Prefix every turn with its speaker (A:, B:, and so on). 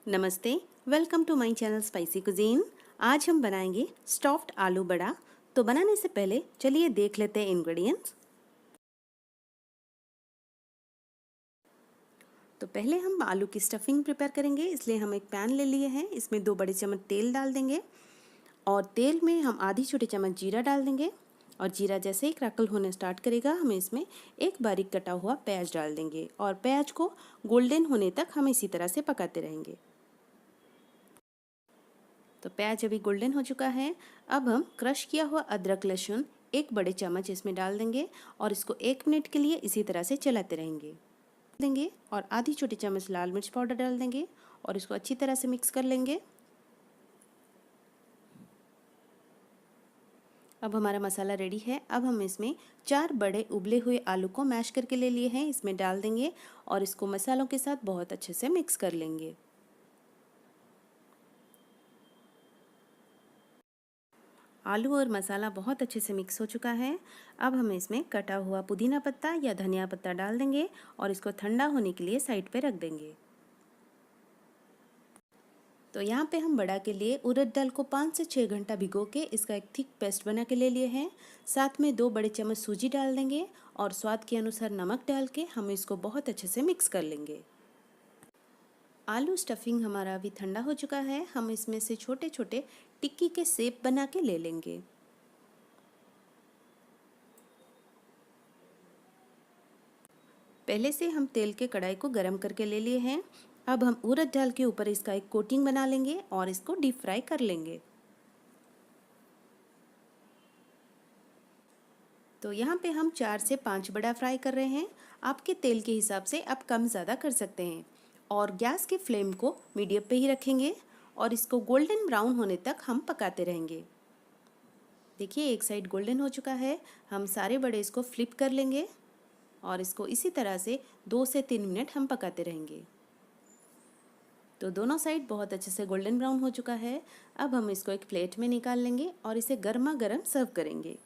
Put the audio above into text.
A: नमस्ते, welcome to my channel spicy cuisine. आज हम बनाएंगे स्टफ्ड आलू बड़ा। तो बनाने से पहले चलिए देख लेते हैं इंग्रेडिएंट्स। तो पहले हम आलू की स्टफिंग प्रिपेयर करेंगे, इसलिए हम एक पैन ले लिए हैं। इसमें 2 बड़े चम्मच तेल डाल देंगे और तेल में हम आधी छोटी चम्मच जीरा डाल देंगे। और जीरा जैसे ही क्रैकल होने स्टार्ट करेगा, हम इसमें एक बारीक कटा हुआ प्याज डाल देंगे और प्याज को गोल्डन होने तक हम इसी तरह से पकाते रहेंगे। तो प्याज अभी गोल्डन हो चुका है। अब हम क्रश किया हुआ अदरक लहसुन 1 बड़े चम्मच इसमें डाल देंगे और इसको 1 मिनट के लिए इसी तरह से चलाते रहेंगे और आधी छोटी चम्मच लाल मिर्च पाउडर डाल देंगे और इसको अच्छी तरह से मिक्स कर लेंगे। अब हमारा मसाला रेडी है। अब हम इसमें 4 बड़े उबले हुए आलू को मैश करके ले लिए हैं, इसमें डाल देंगे और इसको मसालों के साथ बहुत अच्छे से मिक्स कर लेंगे। आलू और मसाला बहुत अच्छे से मिक्स हो चुका है। अब हम इसमें कटा हुआ पुदीना पत्ता या धनिया पत्ता डाल देंगे और इसको ठंडा होने के लिए साइड पे रख देंगे। तो यहाँ पे हम बड़ा के लिए उड़द दाल को 5 से 6 घंटा भिगो के इसका एक थिक पेस्ट बना के ले लिए हैं। साथ में 2 बड़े चम्मच सूजी डाल देंगे और स्वाद के अनुसार नमक डाल के हम इसको बहुत अच्छे से मिक्स कर लेंगे। आलू स्टफिंग हमारा अभी ठंडा हो चुका है। हम इसमें से छोटे छोटे टिक्की के शेप बना के ले लेंगे। पहले से हम तेल के कढ़ाई को गरम करके ले लिए हैं। अब हम उड़द दाल के ऊपर इसका एक कोटिंग बना लेंगे और इसको डीप फ्राई कर लेंगे। तो यहाँ पे हम 4 से 5 बड़ा फ्राई कर रहे हैं। आपके तेल के हिसाब से आप कम ज़्यादा कर सकते हैं और गैस की फ्लेम को मीडियम पे ही रखेंगे और इसको गोल्डन ब्राउन होने तक हम पकाते रहेंगे। देखिए एक साइड गोल्डन हो चुका है। हम सारे बड़े इसको फ्लिप कर लेंगे और इसको इसी तरह से 2 से 3 मिनट हम पकाते रहेंगे। तो दोनों साइड बहुत अच्छे से गोल्डन ब्राउन हो चुका है। अब हम इसको एक प्लेट में निकाल लेंगे और इसे गर्मा गर्म सर्व करेंगे।